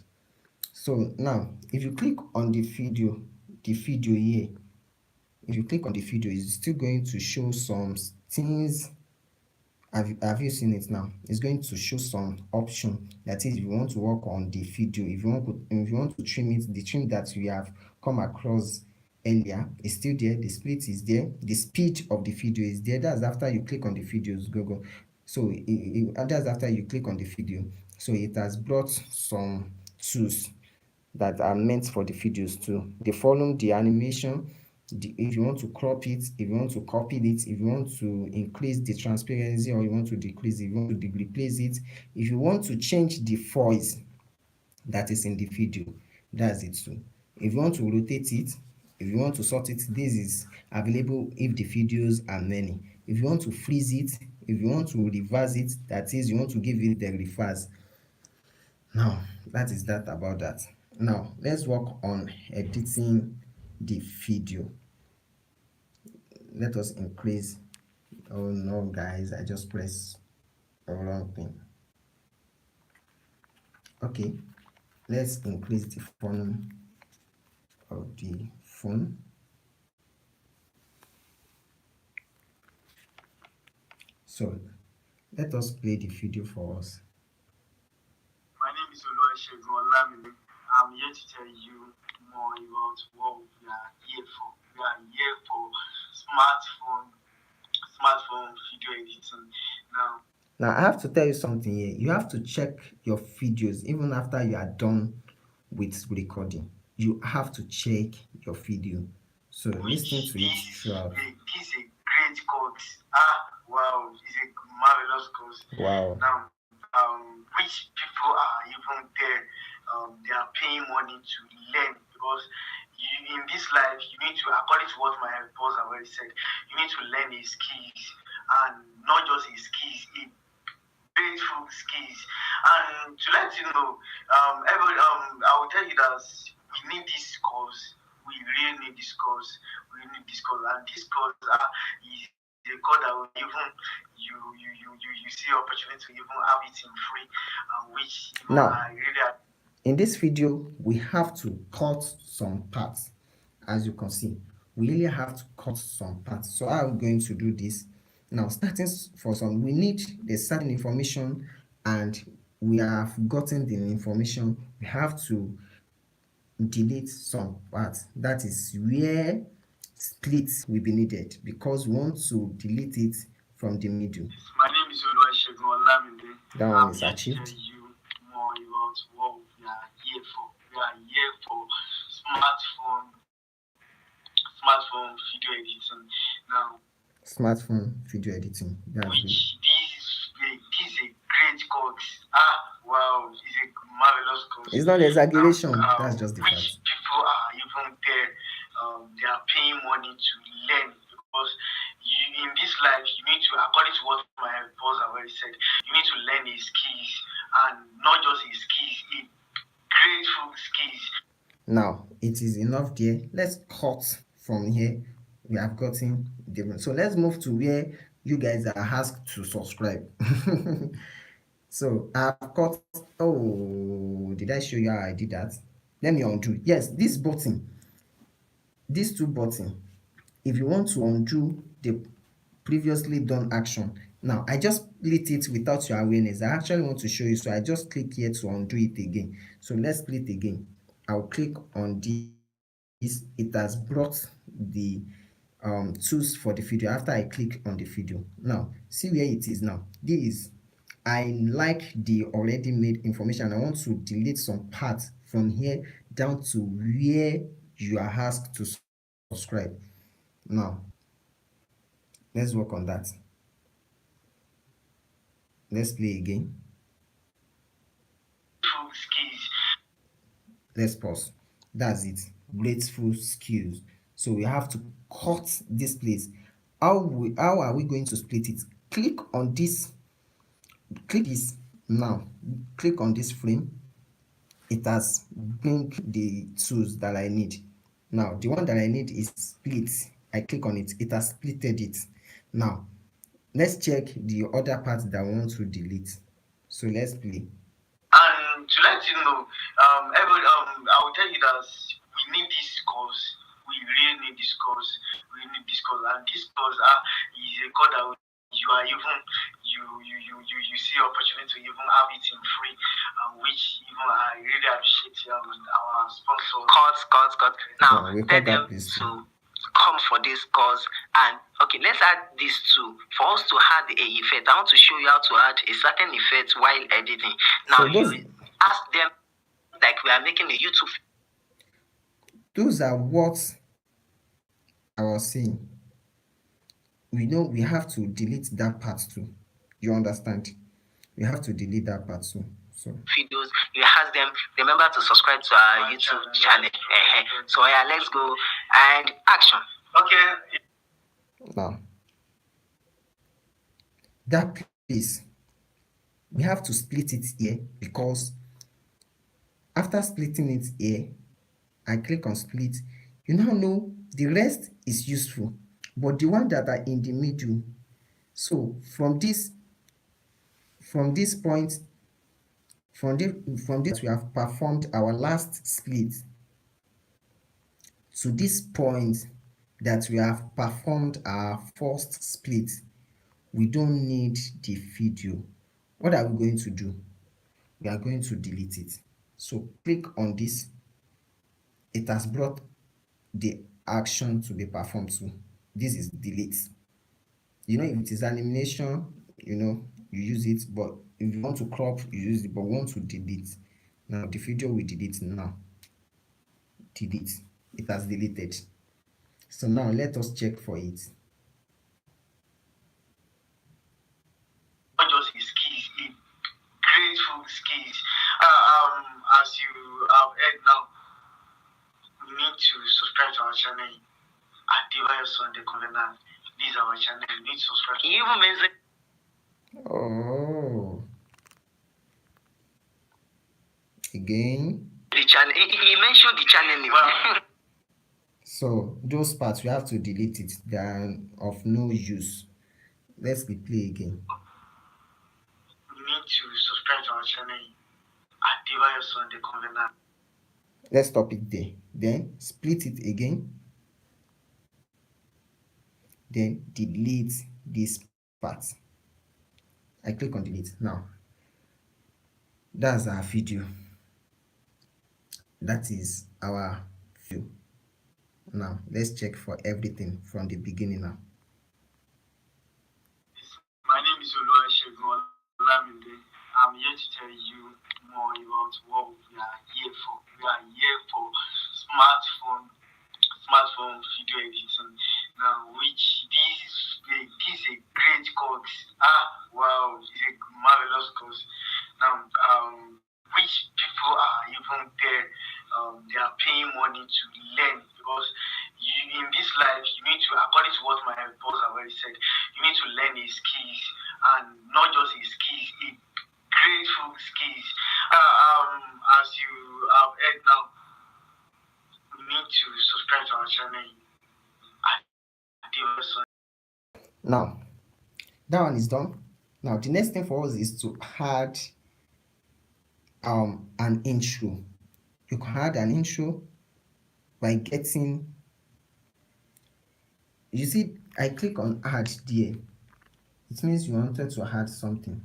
So now if you click on the video here, if you click on the video, it's still going to show some things. Have you seen it now? It's going to show some option. That is, if you want to work on the video, if you want to trim it, the trim that we have come across earlier is still there. The split is there. The speed of the video is there. That's after you click on the videos, Google. So that's after you click on the video. So it has brought some tools that are meant for the videos too. The volume, the animation, if you want to crop it, if you want to copy it, if you want to increase the transparency or you want to decrease it, if you want to replace it, if you want to change the voice that is in the video, that's it too. If you want to rotate it, if you want to sort it, this is available if the videos are many. If you want to freeze it, if you want to reverse it, that is, you want to give it the reverse. Now that is that about that. Now let's work on editing the video. Let us increase. Oh no guys, I just pressed the wrong thing. Okay, let's increase the volume of the phone. So let us play the video for us. My name is Oluwasegun Olamide. I'm here to tell you more about what we are here for. We are here for smartphone video editing. Now I have to tell you something here. You have to check your videos even after you are done with recording. You have to check your video. So listen to it throughout. This is a great course. Wow, it's a marvelous course. Wow. Now, which people are even there? They are paying money to learn because in this life you need to, according to what my boss already said, you need to learn his skills, and not just his skills, grateful skills. And to let you know, I will tell you that we need this course. We really need this course. We need this course, and this course is a course that will even you see opportunity to even have it in free, which now I really. In this video, we have to cut some parts. As you can see, we really have to cut some parts. So how are we going to do this? Now, starting for some, we need the certain information, and we have gotten the information. We have to delete some parts. That is where splits will be needed, because we want to delete it from the middle. My name is Oluwasegun Olamide. That one is achieved. More about what we are here for. We are here for smartphone video editing. Now, smartphone video editing. That's which this is a great course. Wow, it's a marvelous course. It's not exaggeration. That's just the fact. People are even there. They are paying money to learn because in this life you need to, according to what my boss already said, you need to learn his skills, and not just his skills, grateful skills. Now it is enough there. Let's cut from here. We have gotten different. So let's move to where you guys are asked to subscribe. So I've cut. Oh, did I show you how I did that? Let me undo. Yes, this button, these two buttons, if you want to undo the previously done action. Now I just split it without your awareness. I actually want to show you, so I just click here to undo it again. So let's split again. I'll click on this. It has brought the tools for the video after I click on the video. Now see where it is now. This, I like the already made information. I want to delete some parts from here down to where you are asked to subscribe. Now let's work on that. Let's play again. Let's pause. That's it. Grateful skills. So we have to cut this place. How are we going to split it? Click on this. Click this now. Click on this frame. It has bring the tools that I need. Now the one that I need is split. I click on it. It has splitted it. Now let's check the other part that I want to delete. So let's play. And to let you know, I will tell you that we need this course. We really need this course. We need this course, and this course is a course that you are even you see opportunity to even have it in free, which even I really appreciate our sponsor. Cut. Now we tell cut them that please. to come for this course. And okay, let's add this too. For us to add a effect, I want to show you how to add a certain effect while editing. Now So those, you ask them like we are making a YouTube. those are what I was saying. We know we have to delete that part too. You understand? We have to delete that part too. So Videos, you ask them, remember to subscribe to our YouTube channel. So yeah, let's go and action. Okay. now that place, we have to split it here, because after splitting it here, I click on split. You now know the rest is useful, but the one that are in the middle. So from this point, from this we have performed our last split, to this point that we have performed our first split, we don't need the video. What are we going to do? We are going to delete it. So click on this. It has brought the action to be performed too. This is delete. You know, if it is animation, you know, you use it, but if you want to crop, you use it, but want to delete. Now the video we delete now. Delete. It has deleted. So now let us check for it. Not just his skills, grateful skills. As you have heard now, we need to subscribe to our channel at Divayo Sunday Covenant. This is our channel. You need to subscribe. He even mentioned. Oh. Again. The channel. He mentioned the channel name. So those parts we have to delete it. They are of no use. Let's replay again. You need to subscribe to our channel at Divayo Sunday Covenant. Let's stop it there. Then split it again. Then delete this part. I click on delete. Now that's our video. That is our view. Now let's check for everything from the beginning now. My name is Oluwasegun Olamide. I'm here to tell you more about what we are here for. We are here for smartphone video editing. Now, which this is a great course. Wow, it's a marvelous course. Now, which people are even there, they are paying money to learn, because in this life you need to, according to what my boss already said, you need to learn his skills, and not just his skills, grateful skills. As you have heard now, we need to subscribe to our channel. Now that one is done. Now the next thing for us is to add an intro. You can add an intro by getting, you see, I click on add there. It means you wanted to add something.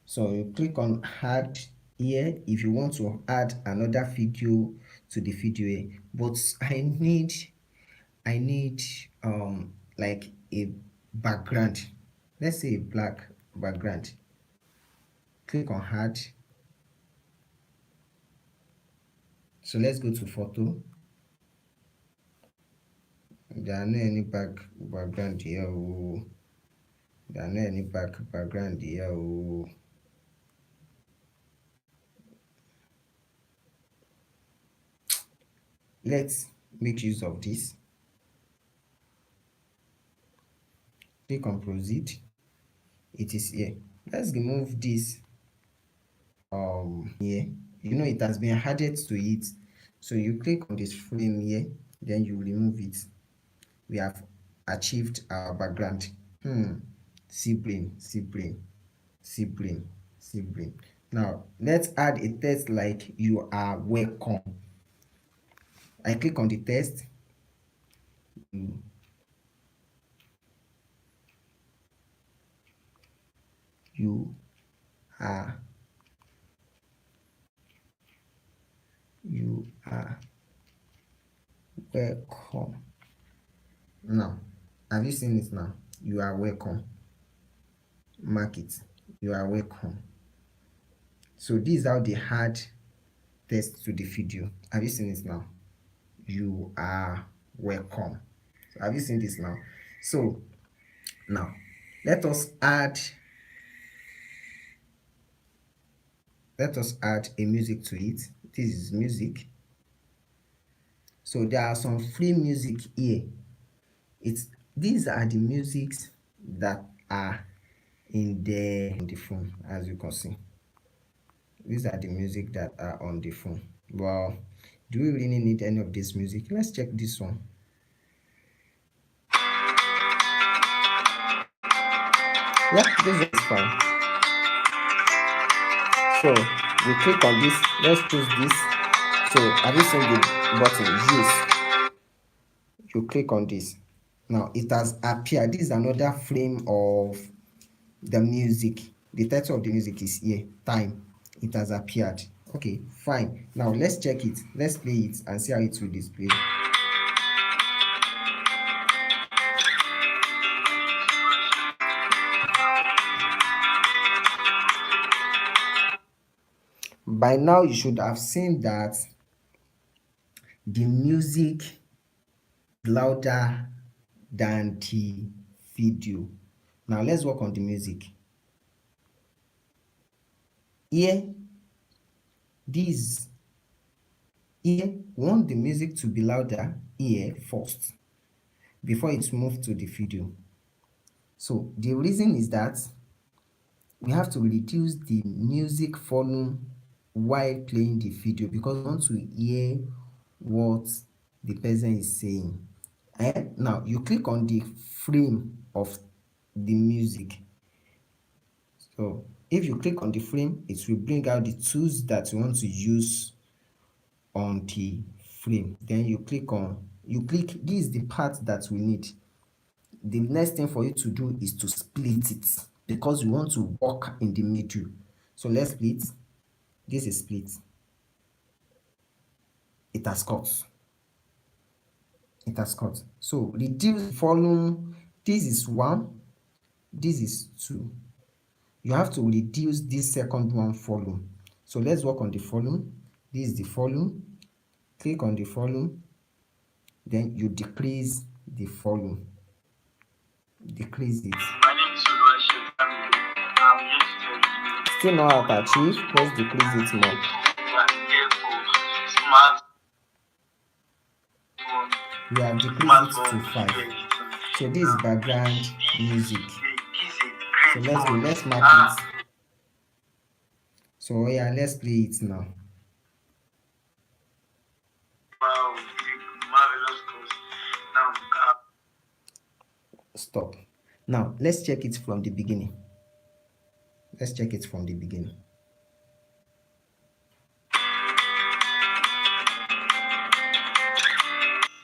So you click on add here if you want to add another video to the video here. But I need like a background. Let's say a black background. Click on add. So let's go to photo. There are no any background here. There are no any background here. Let's make use of this. Click on proceed. It is here. Let's remove this here. You know, it has been added to it, so you click on this frame here, then you remove it. We have achieved our background. Sibling. Now let's add a text like "you are welcome." I click on the text. You are you are welcome. Now, have you seen it now? You are welcome. Mark it. You are welcome. So this is how they add text to the video. Have you seen it now? You are welcome. So have you seen this now? So now let us add a music to it. This is music. So there are some free music here. These are the musics that are in the phone, as you can see. These are the music that are on the phone. Well, do we really need any of this music? Let's check this one. Yeah, this is fine. So we click on this. Let's choose this. So have you seen the button use? You click on this. Now it has appeared. This is another frame of the music. The title of the music is here. Time. It has appeared. Okay, fine. Now let's check it. Let's play it and see how it will display. By now you should have seen that the music is louder than the video. Now let's work on the music. Here, we want the music to be louder here first before it moves to the video. So the reason is that we have to reduce the music volume while playing the video because we want to hear what the person is saying. And now you click on the frame of the music. So if you click on the frame, it will bring out the tools that you want to use on the frame. Then you click, this is the part that we need. The next thing for you to do is to split it because we want to work in the middle. So let's split. This is split. It has cut. So reduce volume. This is 1. This is 2. You have to reduce this second one volume. So let's work on the volume. This is the volume. Click on the volume. Then you decrease the volume. Decrease it. My name is Oluwasegun. I'm here to tell you. Still not at achieve. Let's decrease it more. We have decreased it to 5. So this is background music. So let's mark it. So yeah, let's play it now. Wow, marvelous course. Now, Stop. Now let's check it from the beginning. my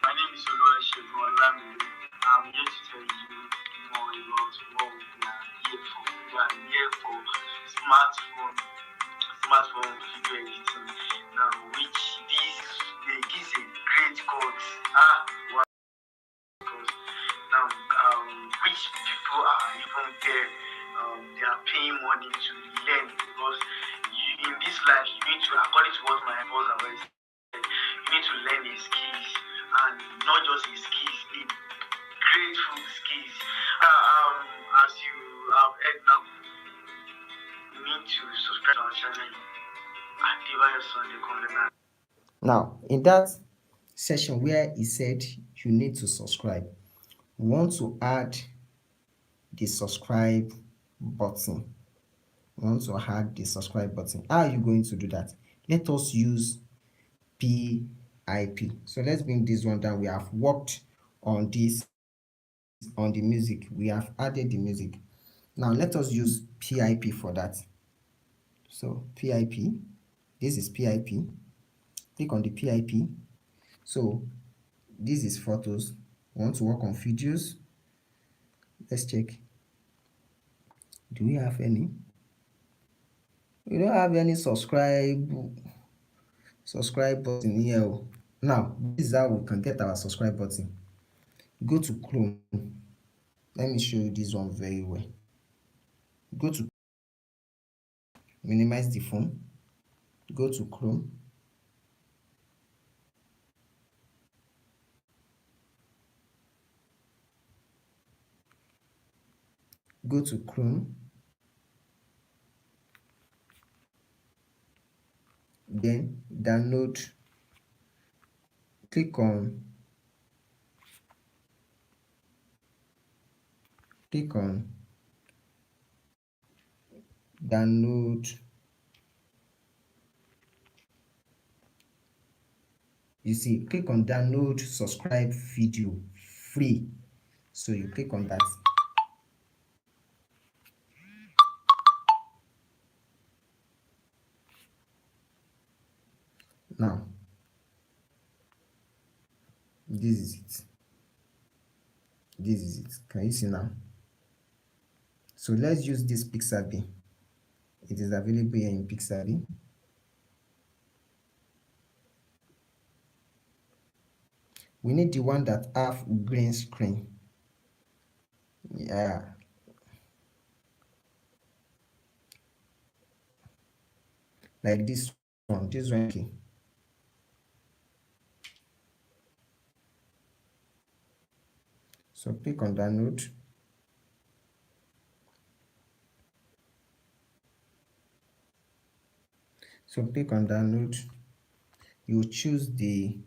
name is Oluwasegun. I'm here to tell you more about what we are here for. We are here for smartphone video editing. Now, which this is a great course. Wow. Now, which people are even there, they are paying money to learn because in this life you need to, according to what my boss always said, you need to learn the skills and not just the skills, the grateful skills. As you have heard now, you need to subscribe to our channel. Now, in that session where he said you need to subscribe, we want to add the subscribe button. How are you going to do that? Let us use PIP. So let's bring this one down. We have worked on this, on the music. We have added the music. Now let us use PIP for that. So PIP, this is PIP. Click on the PIP. So this is photos. We want to work on videos. Let's check. Do we have any? We don't have any subscribe button here. Now this is how we can get our subscribe button. Go to Chrome. Let me show you this one very well. Go to minimize the phone. Go to Chrome. Go to Chrome. Then download. Click on download. You see, click on download subscribe video free. So you click on that. Now this is it. Can you see now? So let's use this Pixabay. It is available here in Pixabay. We need the one that have green screen. Yeah. Like this one. Okay. So click on download. So click on download. You choose the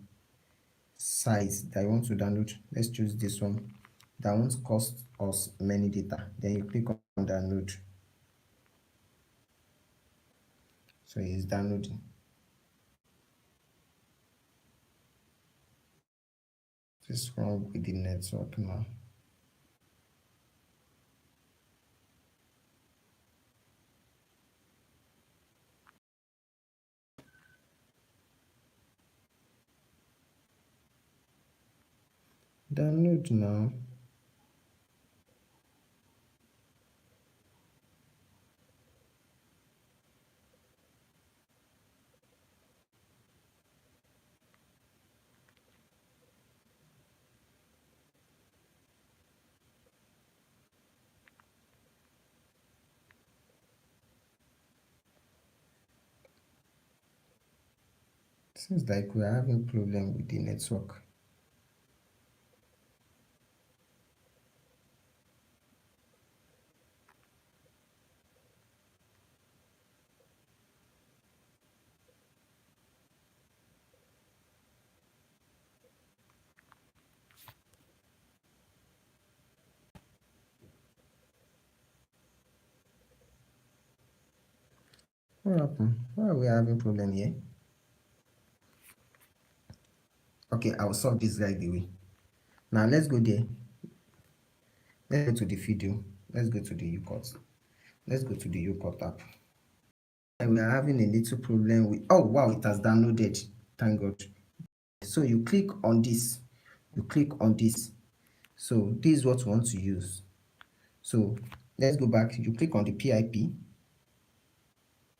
size that you want to download. Let's choose this one. That won't cost us many data. Then you click on download. So it's downloading. What's wrong with the network now? Download now. Seems like we are having problem with the network. What happened? Why are we having problem here? Okay, I'll solve this right away. Now let's go there. Let's go to the video. Let's go to the UCOT. Let's go to the UCOT app. And we are having a little problem with, oh wow, it has downloaded. Thank God. So you click on this. You click on this. So this is what we want to use. So let's go back. You click on the PIP.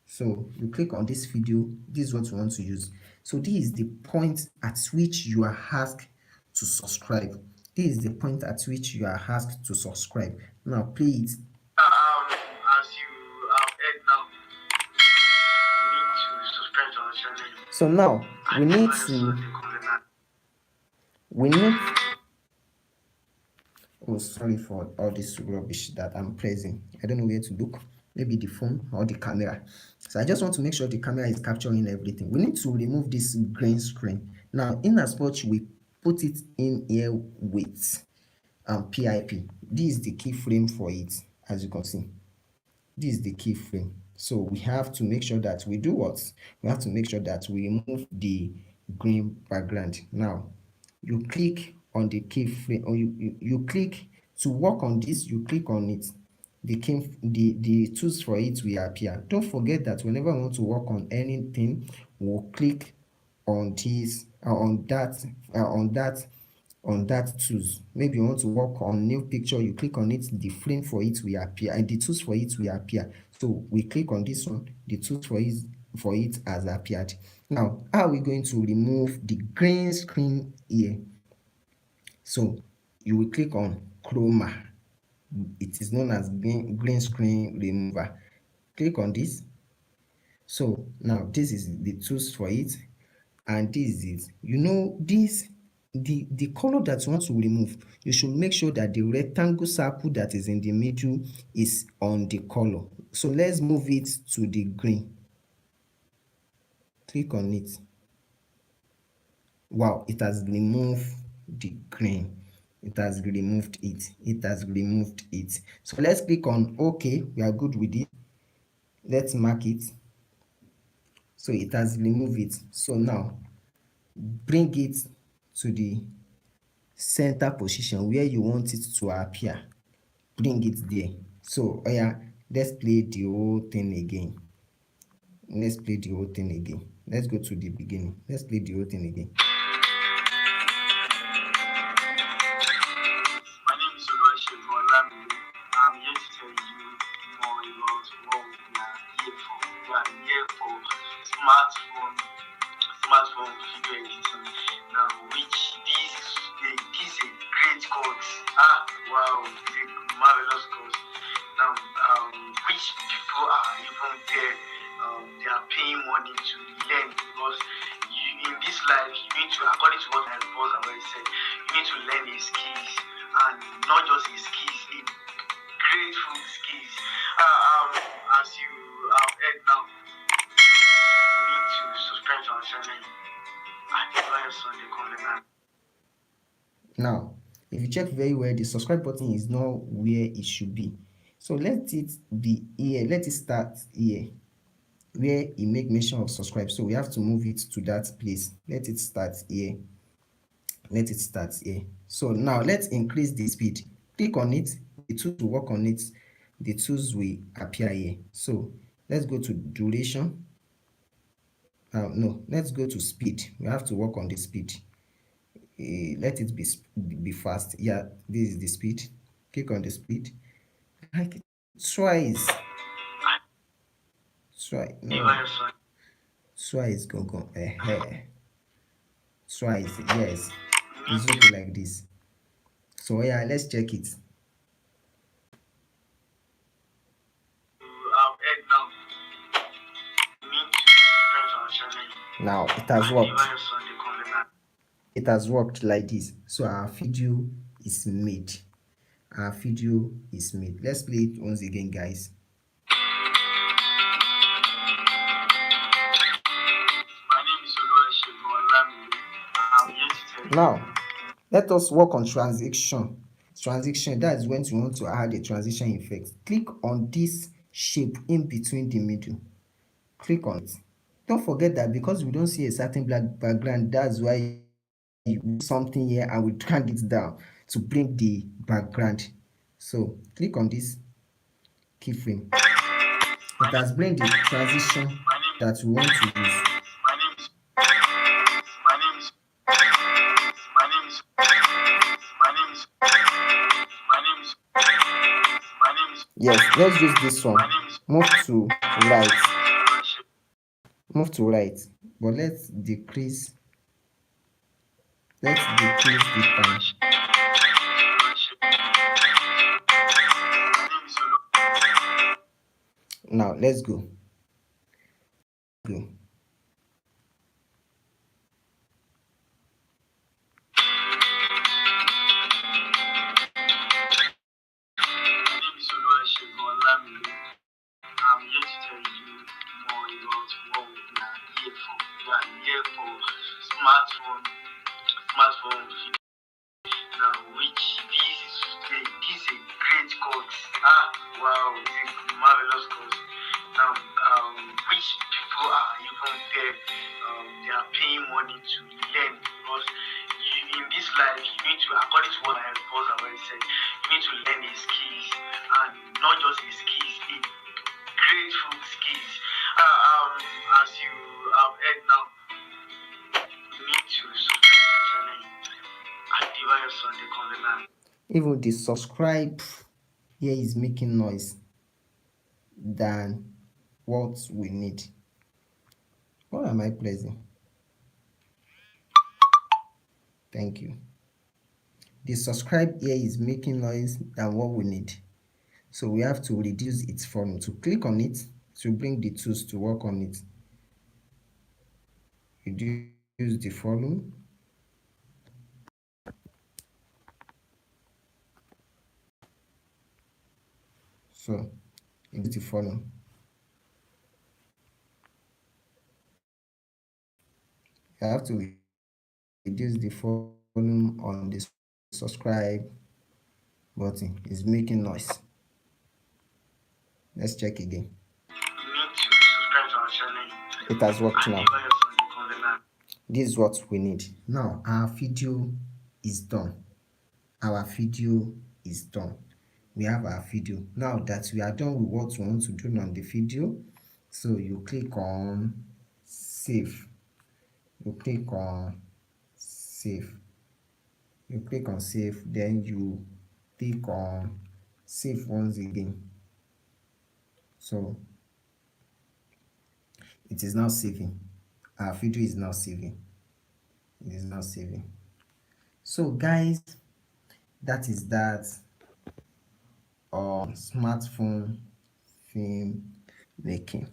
So you click on this video. This is what we want to use. So this is the point at which you are asked to subscribe. This is the point at which you are asked to subscribe. Now play it. As you have heard now, you need to subscribe to our channel. So now we need oh, sorry for all this rubbish that I'm pressing. I don't know where to look. Maybe the phone or the camera. So I just want to make sure the camera is capturing everything. We need to remove this green screen. Now, in as much we put it in here with PIP. This is the keyframe for it, as you can see. This is the keyframe. So we have to make sure that we do what? We have to make sure that we remove the green background. Now, you click on the keyframe, or you click to work on this, you click on it. the tools for it will appear. Don't forget that whenever we want to work on anything, we'll click on this on that tools. Maybe you want to work on new picture, you click on it, the frame for it will appear and the tools for it will appear. So we click on this one, the tools for it has appeared. Now, how are we going to remove the green screen here? So you will click on chroma. It is known as green screen remover. Click on this. So now this is the tools for it, and this is this the color that you want to remove. You should make sure that the rectangle circle that is in the middle is on the color. So let's move it to the green. Click on it. Wow, it has removed the green. It has removed it. So let's click on OK. We are good with it. Let's mark it. So it has removed it. So now bring it to the center position where you want it to appear. Bring it there. So let's play the whole thing again. Let's go to the beginning. Let's play the whole thing again. I'm here to tell you more about what we are here for. We are here for smartphone video editing. Now, which this is a great course. Wow, it's a marvelous course. Now, which people are even there, they are paying money to learn, because in this life you need to, according to what my boss already said, you need to learn his skills, and not just his skills, grateful skills. As you have heard now, you need to subscribe to our channel and join us on the comment. Now, if you check very well, the subscribe button is not where it should be. So let it be here. Let it start here, where it make mention of subscribe. So we have to move it to that place. Let it start here. So now let's increase the speed. Click on it. The tools to work on it, the tools will appear here. So let's go to duration. No, let's go to speed. We have to work on the speed. Let it be fast. Yeah, this is the speed. Click on the speed. Like twice. Twice go. Twice, yes. It's okay like this. So let's check it. Now it has worked. It has worked like this. So our video is made. Let's play it once again, guys. Now let us work on transition. That is when you want to add a transition effect. Click on this shape in between the middle. Click on it. Don't forget that because we don't see a certain black background, that's why you do something here and we drag it down to bring the background. So click on this keyframe. It has bring the transition that we want to use. Yes, let's use this one. Move to right. But let's decrease the time. Now let's go. I'm here to tell you more about what we are here for. We are here for smartphone video. Now, which this is a great course. Wow, it's a marvelous course. Now, which people are even there, they are paying money to learn, because in this life you need to, according to what my boss already said, you me to learn his skills, and not just his skills, the grateful skills. As you have heard now, you need to subscribe to the channel. Activate your Sunday Covenant. Even the subscribe here is making noise than what we need. What am I pressing? Thank you. The subscribe here is making noise than what we need. So we have to reduce its volume. To click on it to bring the tools to work on it. Reduce the volume. So reduce the volume. You have to reduce the volume on the subscribe button. It's making noise. Let's check again. You need to subscribe to our channel. It has worked now. Activate your Sunday Covenant. This is what we need. Now our video is done. Our video is done. We have our video. Now that we are done with what we want to do on the video, so you click on save. You click on save. You click on save, then you click on save once again. So it is now saving. Our video is now saving. It is now saving. So guys, that is that on smartphone film making.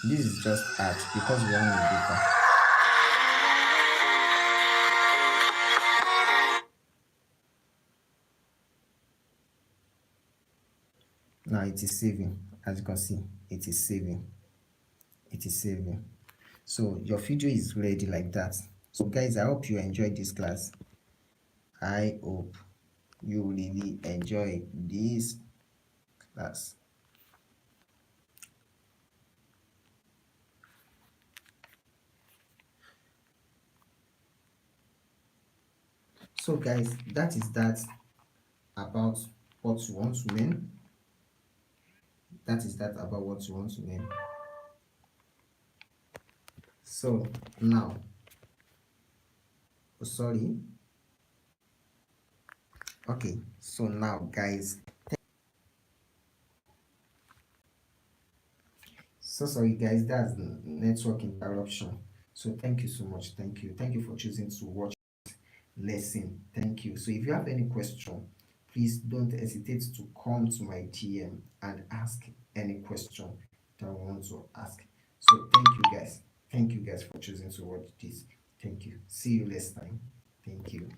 This is just art because we want the data. Now it is saving. As you can see, it is saving. It is saving. So your video is ready like that. So guys, I hope you enjoyed this class. I hope you really enjoy this class. So guys, that is that about what you want to learn. That is that about what you want to learn. So now, sorry. Okay, so now guys, so sorry guys, that's the network interruption. So thank you so much. Thank you for choosing to watch lesson. Thank you. So if you have any question, please don't hesitate to come to my DM and ask any question that I want to ask. So thank you guys for choosing to watch this. Thank you. See you next time. Thank you.